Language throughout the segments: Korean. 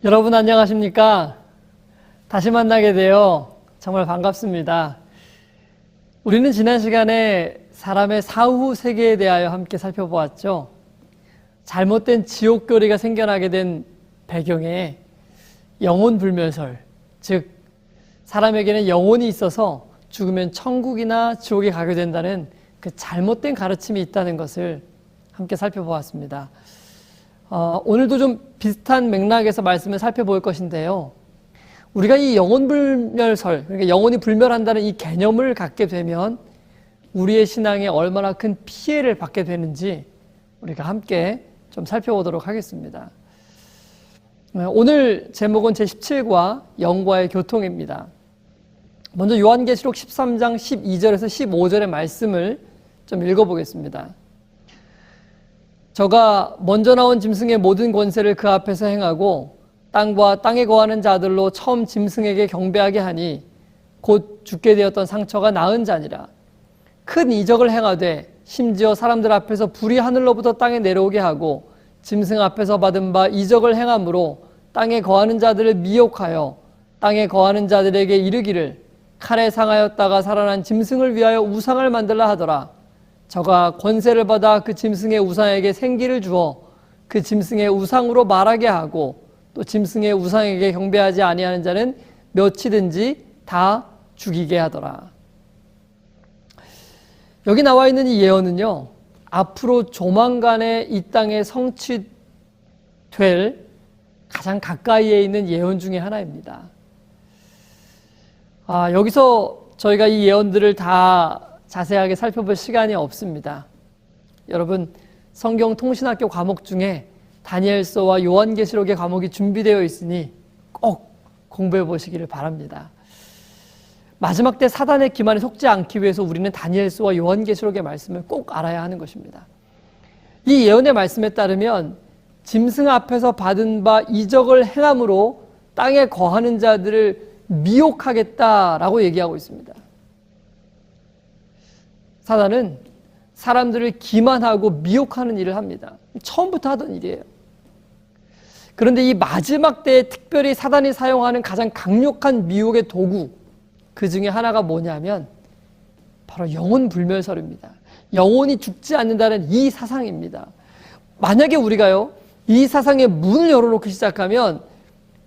여러분 안녕하십니까? 다시 만나게 되어 정말 반갑습니다. 우리는 지난 시간에 사람의 사후 세계에 대하여 함께 살펴보았죠. 잘못된 지옥교리가 생겨나게 된 배경에 영혼불멸설, 즉 사람에게는 영혼이 있어서 죽으면 천국이나 지옥에 가게 된다는 그 잘못된 가르침이 있다는 것을 함께 살펴보았습니다. 오늘도 좀 비슷한 맥락에서 말씀을 살펴볼 것인데요. 우리가 이 영혼불멸설, 그러니까 영혼이 불멸한다는 이 개념을 갖게 되면 우리의 신앙에 얼마나 큰 피해를 받게 되는지 우리가 함께 좀 살펴보도록 하겠습니다. 오늘 제목은 제17과 영과의 교통입니다. 먼저 요한계시록 13장 12절에서 15절의 말씀을 좀 읽어보겠습니다. 저가 먼저 나온 짐승의 모든 권세를 그 앞에서 행하고 땅과 땅에 거하는 자들로 처음 짐승에게 경배하게 하니 곧 죽게 되었던 상처가 나은 자니라. 큰 이적을 행하되 심지어 사람들 앞에서 불이 하늘로부터 땅에 내려오게 하고 짐승 앞에서 받은 바 이적을 행함으로 땅에 거하는 자들을 미혹하여 땅에 거하는 자들에게 이르기를 칼에 상하였다가 살아난 짐승을 위하여 우상을 만들라 하더라. 저가 권세를 받아 그 짐승의 우상에게 생기를 주어 그 짐승의 우상으로 말하게 하고 또 짐승의 우상에게 경배하지 아니하는 자는 몇이든지 다 죽이게 하더라. 여기 나와 있는 이 예언은요, 앞으로 조만간에 이 땅에 성취될 가장 가까이에 있는 예언 중에 하나입니다. 여기서 저희가 이 예언들을 다 자세하게 살펴볼 시간이 없습니다. 여러분, 성경 통신학교 과목 중에 다니엘서와 요한계시록의 과목이 준비되어 있으니 꼭 공부해 보시기를 바랍니다. 마지막 때 사단의 기만에 속지 않기 위해서 우리는 다니엘서와 요한계시록의 말씀을 꼭 알아야 하는 것입니다. 이 예언의 말씀에 따르면 짐승 앞에서 받은 바 이적을 행함으로 땅에 거하는 자들을 미혹하겠다라고 얘기하고 있습니다. 사단은 사람들을 기만하고 미혹하는 일을 합니다. 처음부터 하던 일이에요. 그런데 이 마지막 때에 특별히 사단이 사용하는 가장 강력한 미혹의 도구, 그 중에 하나가 뭐냐면 바로 영혼불멸설입니다. 영혼이 죽지 않는다는 이 사상입니다. 만약에 우리가요, 이 사상의 문을 열어놓기 시작하면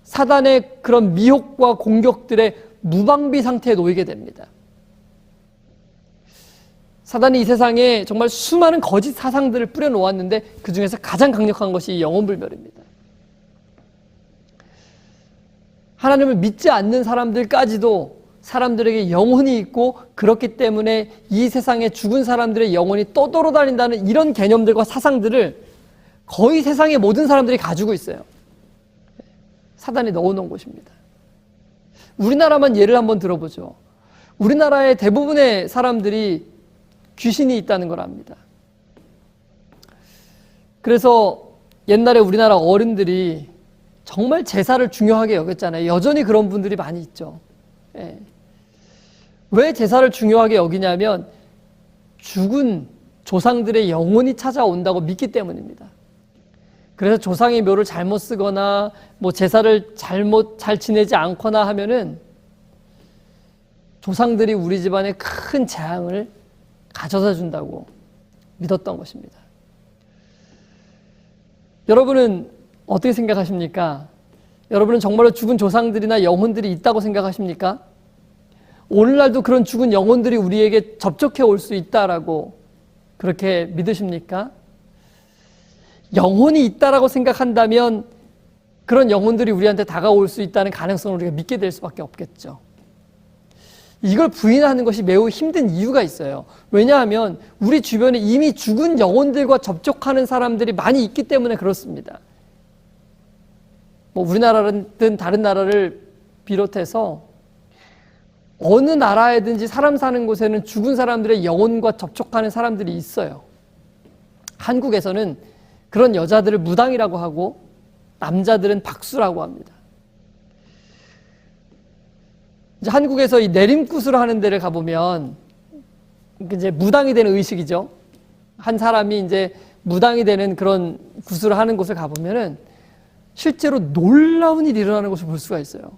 사단의 그런 미혹과 공격들의 무방비 상태에 놓이게 됩니다. 사단이 이 세상에 정말 수많은 거짓 사상들을 뿌려놓았는데 그 중에서 가장 강력한 것이 영혼불멸입니다. 하나님을 믿지 않는 사람들까지도 사람들에게 영혼이 있고 그렇기 때문에 이 세상에 죽은 사람들의 영혼이 떠돌아다닌다는 이런 개념들과 사상들을 거의 세상의 모든 사람들이 가지고 있어요. 사단이 넣어놓은 곳입니다. 우리나라만 예를 한번 들어보죠. 우리나라의 대부분의 사람들이 귀신이 있다는 걸 압니다. 그래서 옛날에 우리나라 어른들이 정말 제사를 중요하게 여겼잖아요. 여전히 그런 분들이 많이 있죠. 예. 왜 제사를 중요하게 여기냐면 죽은 조상들의 영혼이 찾아온다고 믿기 때문입니다. 그래서 조상의 묘를 잘못 쓰거나 제사를 잘 지내지 않거나 하면은 조상들이 우리 집안에 큰 재앙을 가져다 준다고 믿었던 것입니다. 여러분은 어떻게 생각하십니까? 여러분은 정말로 죽은 조상들이나 영혼들이 있다고 생각하십니까? 오늘날도 그런 죽은 영혼들이 우리에게 접촉해 올 수 있다라고 그렇게 믿으십니까? 영혼이 있다라고 생각한다면 그런 영혼들이 우리한테 다가올 수 있다는 가능성을 우리가 믿게 될 수밖에 없겠죠. 이걸 부인하는 것이 매우 힘든 이유가 있어요. 왜냐하면 우리 주변에 이미 죽은 영혼들과 접촉하는 사람들이 많이 있기 때문에 그렇습니다. 우리나라든 다른 나라를 비롯해서 어느 나라에든지 사람 사는 곳에는 죽은 사람들의 영혼과 접촉하는 사람들이 있어요. 한국에서는 그런 여자들을 무당이라고 하고 남자들은 박수라고 합니다. 이제 한국에서 이 내림굿을 하는 데를 가보면 이제 무당이 되는 의식이죠. 한 사람이 이제 무당이 되는 그런 구슬을 하는 곳을 가보면은 실제로 놀라운 일이 일어나는 것을 볼 수가 있어요.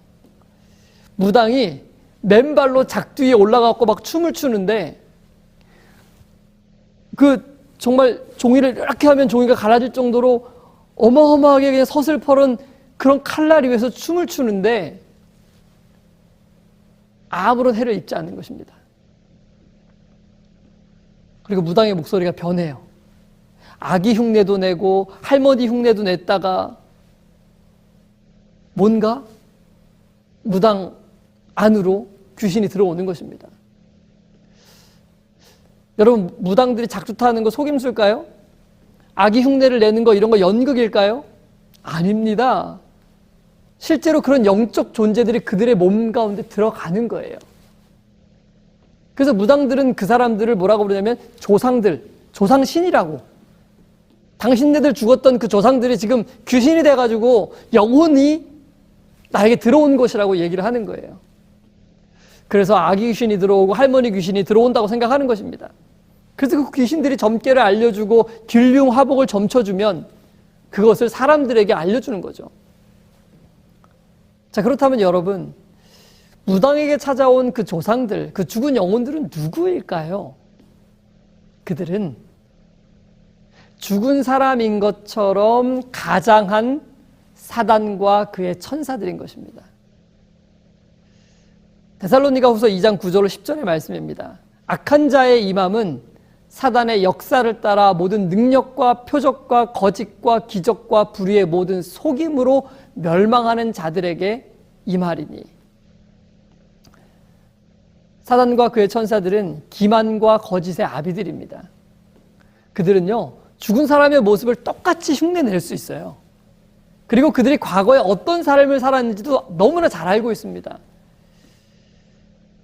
무당이 맨발로 작두에 올라가고 막 춤을 추는데 그 정말 종이를 이렇게 하면 종이가 갈라질 정도로 어마어마하게 그냥 서슬퍼런 그런 칼날 위에서 춤을 추는데 아무런 해를 입지 않는 것입니다. 그리고 무당의 목소리가 변해요. 아기 흉내도 내고 할머니 흉내도 냈다가 뭔가 무당 안으로 귀신이 들어오는 것입니다. 여러분, 무당들이 작두타는 거 속임수일까요? 아기 흉내를 내는 거 이런 거 연극일까요? 아닙니다. 실제로 그런 영적 존재들이 그들의 몸 가운데 들어가는 거예요. 그래서 무당들은 그 사람들을 뭐라고 부르냐면 조상들, 조상신이라고. 당신네들 죽었던 그 조상들이 지금 귀신이 돼가지고 영혼이 나에게 들어온 것이라고 얘기를 하는 거예요. 그래서 아기 귀신이 들어오고 할머니 귀신이 들어온다고 생각하는 것입니다. 그래서 그 귀신들이 점괘를 알려주고 길흉화복을 점쳐주면 그것을 사람들에게 알려주는 거죠. 자, 그렇다면 여러분, 무당에게 찾아온 그 조상들, 그 죽은 영혼들은 누구일까요? 그들은 죽은 사람인 것처럼 가장한 사단과 그의 천사들인 것입니다. 데살로니가후서 2장 9절 10절의 말씀입니다. 악한 자의 임함은 사단의 역사를 따라 모든 능력과 표적과 거짓과 기적과 불의의 모든 속임으로 멸망하는 자들에게 임하리니. 사단과 그의 천사들은 기만과 거짓의 아비들입니다. 그들은요, 죽은 사람의 모습을 똑같이 흉내낼 수 있어요. 그리고 그들이 과거에 어떤 삶을 살았는지도 너무나 잘 알고 있습니다.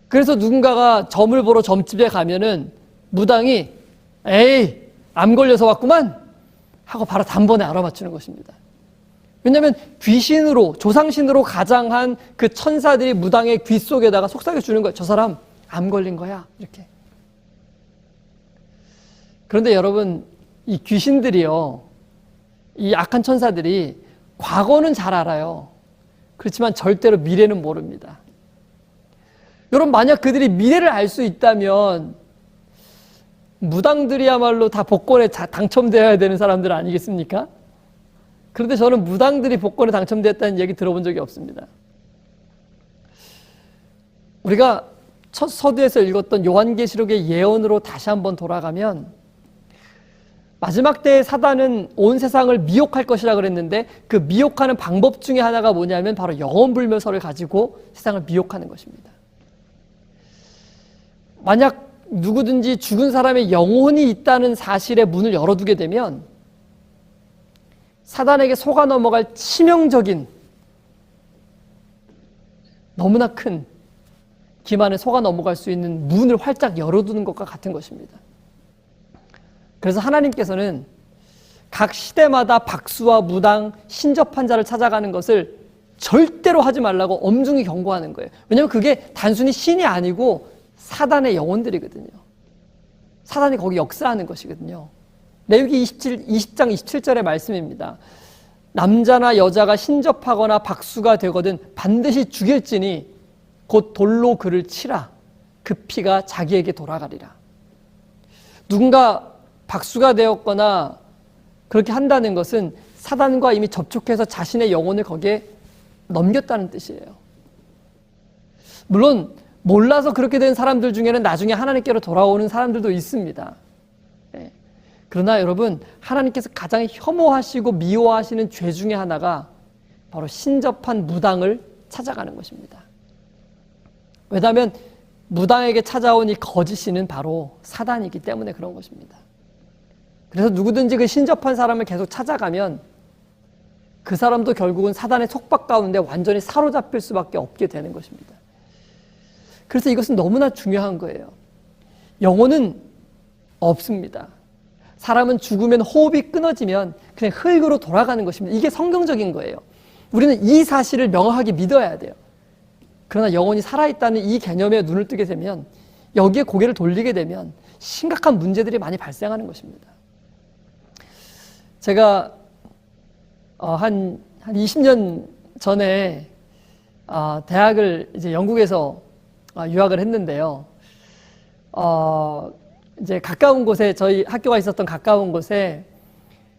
그래서 누군가가 점을 보러 점집에 가면은 무당이 에이, 암 걸려서 왔구만 하고 바로 단번에 알아맞추는 것입니다. 왜냐하면 귀신으로, 조상신으로 가장한 그 천사들이 무당의 귀 속에다가 속삭여 주는 거예요. 저 사람 암 걸린 거야, 이렇게. 그런데 여러분, 이 귀신들이요, 이 악한 천사들이 과거는 잘 알아요. 그렇지만 절대로 미래는 모릅니다. 여러분, 만약 그들이 미래를 알 수 있다면 무당들이야말로 다 복권에 당첨되어야 되는 사람들 아니겠습니까? 그런데 저는 무당들이 복권에 당첨됐다는 얘기 들어본 적이 없습니다. 우리가 첫 서두에서 읽었던 요한계시록의 예언으로 다시 한번 돌아가면 마지막 때의 사단은 온 세상을 미혹할 것이라 그랬는데 그 미혹하는 방법 중에 하나가 뭐냐면 바로 영혼불멸설을 가지고 세상을 미혹하는 것입니다. 만약 누구든지 죽은 사람의 영혼이 있다는 사실의 문을 열어두게 되면 사단에게 속아 넘어갈 치명적인 너무나 큰 기만에 속아 넘어갈 수 있는 문을 활짝 열어두는 것과 같은 것입니다. 그래서 하나님께서는 각 시대마다 박수와 무당, 신접한 자를 찾아가는 것을 절대로 하지 말라고 엄중히 경고하는 거예요. 왜냐하면 그게 단순히 신이 아니고 사단의 영혼들이거든요. 사단이 거기 역사하는 것이거든요. 레위기 20장 27절의 말씀입니다. 남자나 여자가 신접하거나 박수가 되거든 반드시 죽일지니 곧 돌로 그를 치라. 그 피가 자기에게 돌아가리라. 누군가 박수가 되었거나 그렇게 한다는 것은 사단과 이미 접촉해서 자신의 영혼을 거기에 넘겼다는 뜻이에요. 물론 몰라서 그렇게 된 사람들 중에는 나중에 하나님께로 돌아오는 사람들도 있습니다. 네. 그러나 여러분, 하나님께서 가장 혐오하시고 미워하시는 죄 중에 하나가 바로 신접한 무당을 찾아가는 것입니다. 왜냐하면 무당에게 찾아온 이 거짓신은 바로 사단이기 때문에 그런 것입니다. 그래서 누구든지 그 신접한 사람을 계속 찾아가면 그 사람도 결국은 사단의 속박 가운데 완전히 사로잡힐 수밖에 없게 되는 것입니다. 그래서 이것은 너무나 중요한 거예요. 영혼은 없습니다. 사람은 죽으면 호흡이 끊어지면 그냥 흙으로 돌아가는 것입니다. 이게 성경적인 거예요. 우리는 이 사실을 명확하게 믿어야 돼요. 그러나 영혼이 살아있다는 이 개념에 눈을 뜨게 되면, 여기에 고개를 돌리게 되면 심각한 문제들이 많이 발생하는 것입니다. 제가 한 한 20년 전에 대학을 이제 영국에서 유학을 했는데요. 이제 가까운 곳에 저희 학교가 있었던 가까운 곳에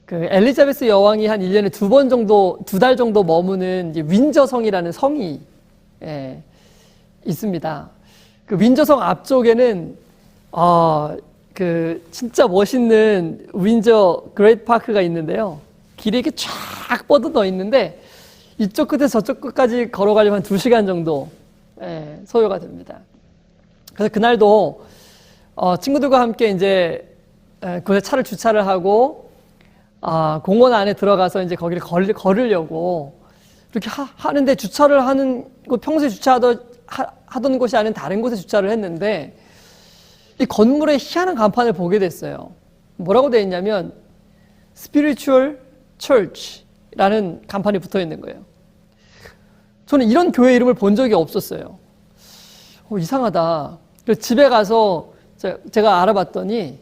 그 엘리자베스 여왕이 한 1년에 2번 정도, 2달 정도 머무는 이제 윈저성이라는 성이 있습니다. 그 윈저성 앞쪽에는 그 진짜 멋있는 윈저 그레이트 파크가 있는데요. 길에 이렇게 쫙 뻗어 있는데 이쪽 끝에서 저쪽 끝까지 걸어가려면 한 2시간 정도 소요가 됩니다. 그래서 그날도 친구들과 함께 이제 그곳에 차를 주차를 하고 공원 안에 들어가서 이제 거기를 걸으려고 이렇게 하는데 주차를 하는 곳 평소에 하던 곳이 아닌 다른 곳에 주차를 했는데 이 건물에 희한한 간판을 보게 됐어요. 뭐라고 되어 있냐면 Spiritual Church라는 간판이 붙어 있는 거예요. 저는 이런 교회 이름을 본 적이 없었어요. 이상하다. 그래서 집에 가서 제가 알아봤더니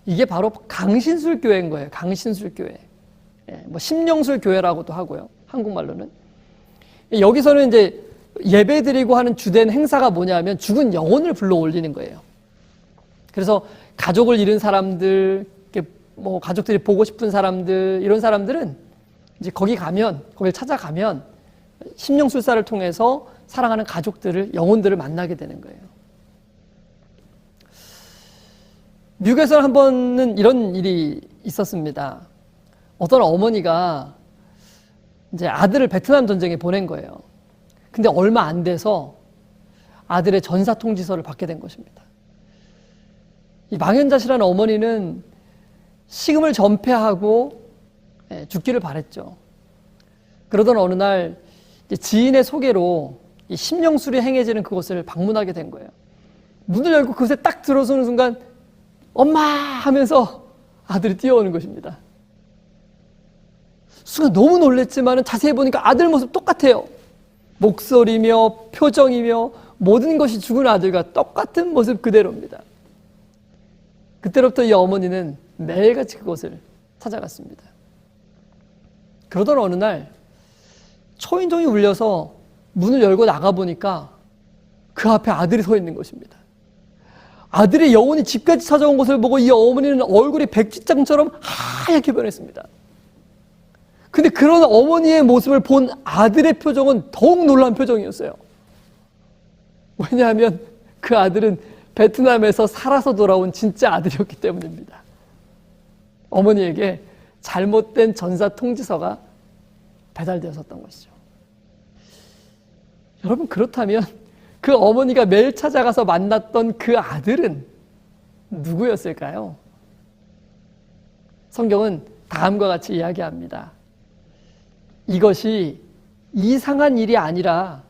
이게 바로 강신술 교회인 거예요. 강신술 교회. 뭐 심령술 교회라고도 하고요. 한국말로는. 여기서는 이제 예배드리고 하는 주된 행사가 뭐냐면 죽은 영혼을 불러 올리는 거예요. 그래서 가족을 잃은 사람들, 뭐 가족들이 보고 싶은 사람들, 이런 사람들은 이제 거기를 찾아가면 심령술사를 통해서 사랑하는 가족들을, 영혼들을 만나게 되는 거예요. 미국에서는 한 번은 이런 일이 있었습니다. 어떤 어머니가 이제 아들을 베트남 전쟁에 보낸 거예요. 근데 얼마 안 돼서 아들의 전사 통지서를 받게 된 것입니다. 이 망연자실한 어머니는 식음을 전폐하고 죽기를 바랬죠. 그러던 어느 날 지인의 소개로 이 심령술이 행해지는 그곳을 방문하게 된 거예요. 문을 열고 그곳에 딱 들어서는 순간 엄마 하면서 아들이 뛰어오는 것입니다. 순간 너무 놀랬지만 자세히 보니까 아들 모습 똑같아요. 목소리며 표정이며 모든 것이 죽은 아들과 똑같은 모습 그대로입니다. 그때로부터 이 어머니는 매일같이 그곳을 찾아갔습니다. 그러던 어느 날 초인종이 울려서 문을 열고 나가보니까 그 앞에 아들이 서 있는 것입니다. 아들의 영혼이 집까지 찾아온 것을 보고 이 어머니는 얼굴이 백지장처럼 하얗게 변했습니다. 근데 그런 어머니의 모습을 본 아들의 표정은 더욱 놀란 표정이었어요. 왜냐하면 그 아들은 베트남에서 살아서 돌아온 진짜 아들이었기 때문입니다. 어머니에게 잘못된 전사 통지서가 배달되었었던 것이죠. 여러분, 그렇다면 그 어머니가 매일 찾아가서 만났던 그 아들은 누구였을까요? 성경은 다음과 같이 이야기합니다. 이것이 이상한 일이 아니라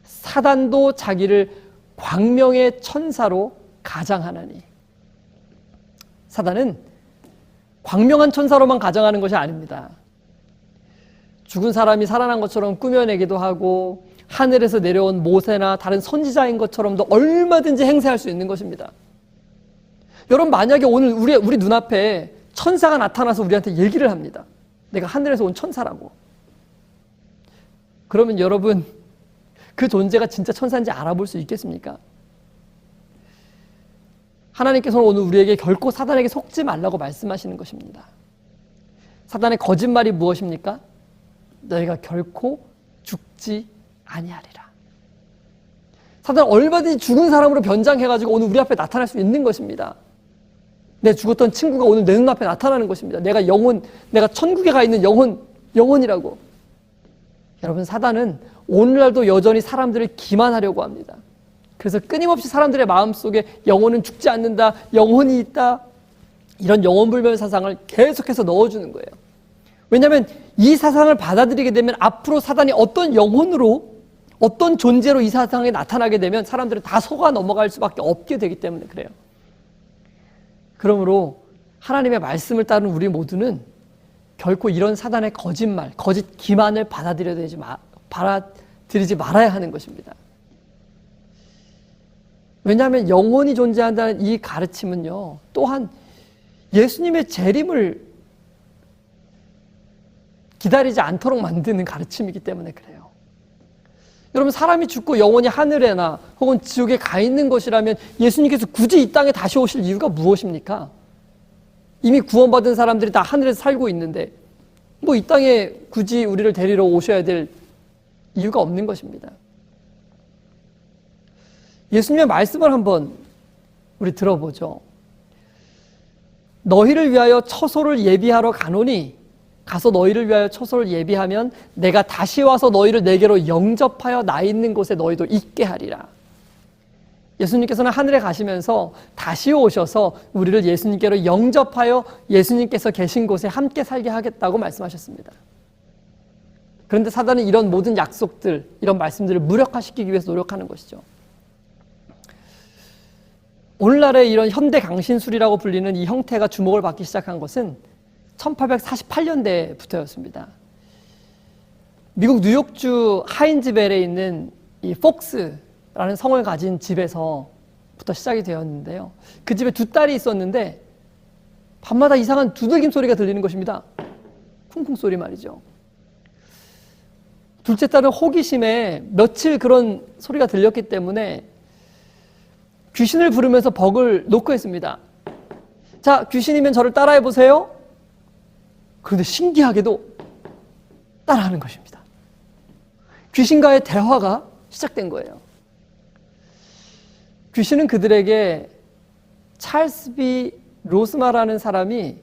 사단도 자기를 광명의 천사로 가장하나니. 사단은 광명한 천사로만 가장하는 것이 아닙니다. 죽은 사람이 살아난 것처럼 꾸며내기도 하고 하늘에서 내려온 모세나 다른 선지자인 것처럼도 얼마든지 행세할 수 있는 것입니다. 여러분, 만약에 오늘 우리 눈앞에 천사가 나타나서 우리한테 얘기를 합니다. 내가 하늘에서 온 천사라고. 그러면 여러분, 그 존재가 진짜 천사인지 알아볼 수 있겠습니까? 하나님께서는 오늘 우리에게 결코 사단에게 속지 말라고 말씀하시는 것입니다. 사단의 거짓말이 무엇입니까? 너희가 결코 죽지 아니하리라. 사단은 얼마든지 죽은 사람으로 변장해가지고 오늘 우리 앞에 나타날 수 있는 것입니다. 내 죽었던 친구가 오늘 내 눈앞에 나타나는 것입니다. 내가 천국에 가 있는 영혼이라고. 여러분, 사단은 오늘날도 여전히 사람들을 기만하려고 합니다. 그래서 끊임없이 사람들의 마음속에 영혼은 죽지 않는다, 영혼이 있다, 이런 영혼불멸 사상을 계속해서 넣어주는 거예요. 왜냐하면 이 사상을 받아들이게 되면 앞으로 사단이 어떤 영혼으로, 어떤 존재로 이 사상에 나타나게 되면 사람들은 다 속아 넘어갈 수밖에 없게 되기 때문에 그래요. 그러므로 하나님의 말씀을 따르는 우리 모두는 결코 이런 사단의 거짓말, 거짓 기만을 받아들이지 말아야 하는 것입니다. 왜냐하면 영혼이 존재한다는 이 가르침은요, 또한 예수님의 재림을 기다리지 않도록 만드는 가르침이기 때문에 그래요. 여러분, 사람이 죽고 영원히 하늘에나 혹은 지옥에 가 있는 것이라면 예수님께서 굳이 이 땅에 다시 오실 이유가 무엇입니까? 이미 구원받은 사람들이 다 하늘에서 살고 있는데 뭐 이 땅에 굳이 우리를 데리러 오셔야 될 이유가 없는 것입니다. 예수님의 말씀을 한번 우리 들어보죠. 너희를 위하여 처소를 예비하러 가노니 가서 너희를 위하여 처소를 예비하면 내가 다시 와서 너희를 내게로 영접하여 나 있는 곳에 너희도 있게 하리라. 예수님께서는 하늘에 가시면서 다시 오셔서 우리를 예수님께로 영접하여 예수님께서 계신 곳에 함께 살게 하겠다고 말씀하셨습니다. 그런데 사단은 이런 모든 약속들, 이런 말씀들을 무력화시키기 위해서 노력하는 것이죠. 오늘날의 이런 현대 강신술이라고 불리는 이 형태가 주목을 받기 시작한 것은 1848년대부터였습니다. 미국 뉴욕주 하인즈벨에 있는 이 폭스라는 성을 가진 집에서부터 시작이 되었는데요. 그 집에 두 딸이 있었는데 밤마다 이상한 두들김 소리가 들리는 것입니다. 쿵쿵 소리 말이죠. 둘째 딸은 호기심에 며칠 그런 소리가 들렸기 때문에 귀신을 부르면서 벅을 놓고 했습니다. 자, 귀신이면 저를 따라해 보세요. 그런데 신기하게도 따라하는 것입니다. 귀신과의 대화가 시작된 거예요. 귀신은 그들에게 찰스 비 로스마라는 사람이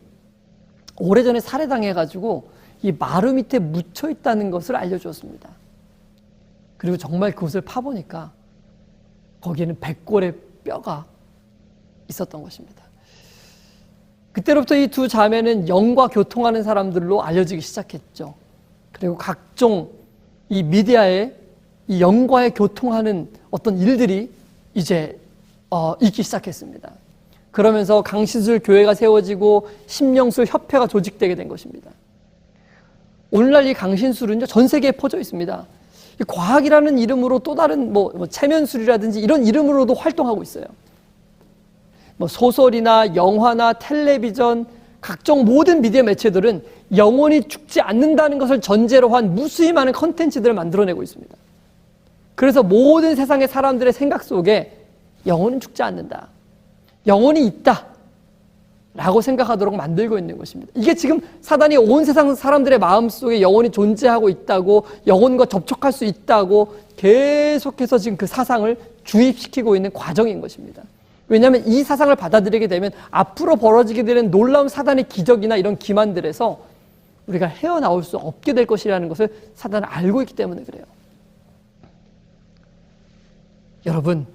오래전에 살해당해가지고 이 마루 밑에 묻혀 있다는 것을 알려주었습니다. 그리고 정말 그곳을 파보니까 거기에는 100골의 뼈가 있었던 것입니다. 그때로부터 이 두 자매는 영과 교통하는 사람들로 알려지기 시작했죠. 그리고 각종 이 미디어에 이 영과의 교통하는 어떤 일들이 이제 있기 시작했습니다. 그러면서 강신술 교회가 세워지고 심령술 협회가 조직되게 된 것입니다. 오늘날 이 강신술은요, 전 세계에 퍼져 있습니다. 과학이라는 이름으로 또 다른 체면술이라든지 이런 이름으로도 활동하고 있어요. 소설이나 영화나 텔레비전, 각종 모든 미디어 매체들은 영혼이 죽지 않는다는 것을 전제로 한 무수히 많은 컨텐츠들을 만들어내고 있습니다. 그래서 모든 세상의 사람들의 생각 속에 영혼은 죽지 않는다, 영혼이 있다 라고 생각하도록 만들고 있는 것입니다. 이게 지금 사단이 온 세상 사람들의 마음속에 영혼이 존재하고 있다고, 영혼과 접촉할 수 있다고 계속해서 지금 그 사상을 주입시키고 있는 과정인 것입니다. 왜냐하면 이 사상을 받아들이게 되면 앞으로 벌어지게 되는 놀라운 사단의 기적이나 이런 기만들에서 우리가 헤어나올 수 없게 될 것이라는 것을 사단은 알고 있기 때문에 그래요. 여러분,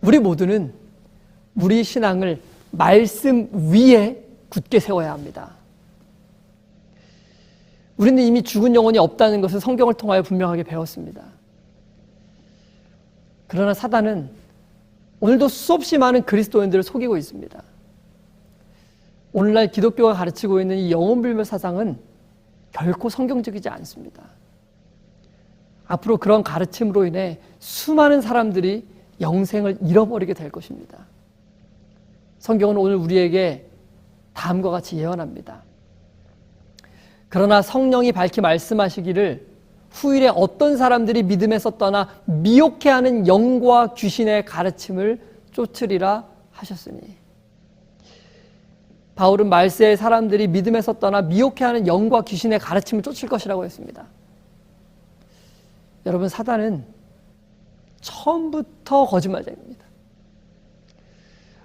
우리 모두는 우리 신앙을 말씀 위에 굳게 세워야 합니다. 우리는 이미 죽은 영혼이 없다는 것을 성경을 통하여 분명하게 배웠습니다. 그러나 사단은 오늘도 수없이 많은 그리스도인들을 속이고 있습니다. 오늘날 기독교가 가르치고 있는 이 영혼불멸 사상은 결코 성경적이지 않습니다. 앞으로 그런 가르침으로 인해 수많은 사람들이 영생을 잃어버리게 될 것입니다. 성경은 오늘 우리에게 다음과 같이 예언합니다. 그러나 성령이 밝히 말씀하시기를 후일에 어떤 사람들이 믿음에서 떠나 미혹해하는 영과 귀신의 가르침을 쫓으리라 하셨으니, 바울은 말세의 사람들이 믿음에서 떠나 미혹해하는 영과 귀신의 가르침을 쫓을 것이라고 했습니다. 여러분, 사단은 처음부터 거짓말쟁이입니다.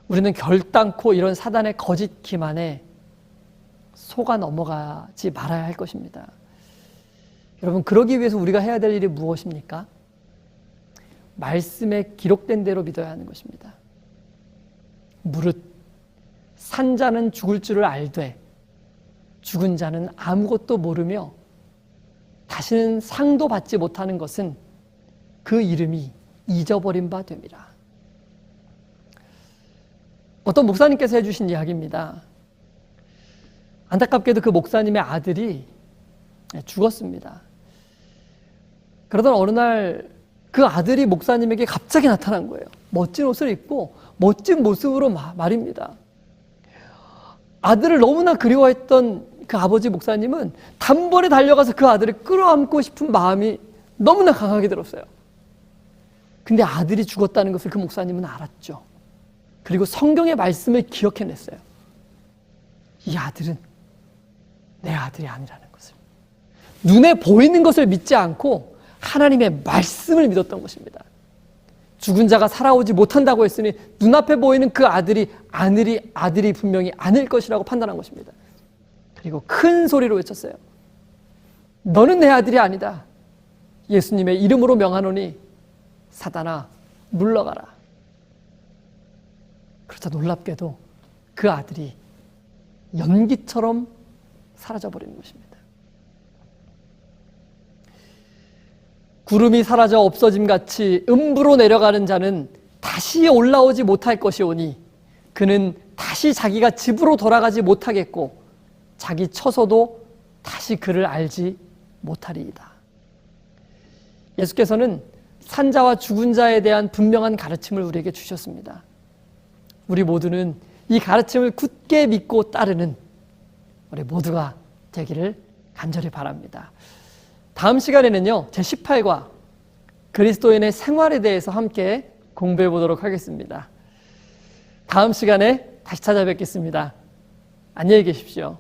우리는 결단코 이런 사단의 거짓 기만에 속아 넘어가지 말아야 할 것입니다. 여러분, 그러기 위해서 우리가 해야 될 일이 무엇입니까? 말씀에 기록된 대로 믿어야 하는 것입니다. 무릇 산 자는 죽을 줄을 알되 죽은 자는 아무것도 모르며 다시는 상도 받지 못하는 것은 그 이름이 잊어버린 바 됨이라. 어떤 목사님께서 해주신 이야기입니다. 안타깝게도 그 목사님의 아들이 죽었습니다. 그러던 어느 날 그 아들이 목사님에게 갑자기 나타난 거예요. 멋진 옷을 입고 멋진 모습으로 말입니다. 아들을 너무나 그리워했던 그 아버지 목사님은 단번에 달려가서 그 아들을 끌어안고 싶은 마음이 너무나 강하게 들었어요. 근데 아들이 죽었다는 것을 그 목사님은 알았죠. 그리고 성경의 말씀을 기억해냈어요. 이 아들은 내 아들이 아니라는 것을. 눈에 보이는 것을 믿지 않고 하나님의 말씀을 믿었던 것입니다. 죽은 자가 살아오지 못한다고 했으니 눈앞에 보이는 그 아들이 분명히 아닐 것이라고 판단한 것입니다. 그리고 큰 소리로 외쳤어요. 너는 내 아들이 아니다. 예수님의 이름으로 명하노니 사단아 물러가라. 그렇다 놀랍게도 그 아들이 연기처럼 사라져버리는 것입니다. 구름이 사라져 없어짐같이 음부로 내려가는 자는 다시 올라오지 못할 것이오니 그는 다시 자기가 집으로 돌아가지 못하겠고 자기 처소도 다시 그를 알지 못하리이다. 예수께서는 산자와 죽은 자에 대한 분명한 가르침을 우리에게 주셨습니다. 우리 모두는 이 가르침을 굳게 믿고 따르는 우리 모두가 되기를 간절히 바랍니다. 다음 시간에는요, 제18과 그리스도인의 생활에 대해서 함께 공부해 보도록 하겠습니다. 다음 시간에 다시 찾아뵙겠습니다. 안녕히 계십시오.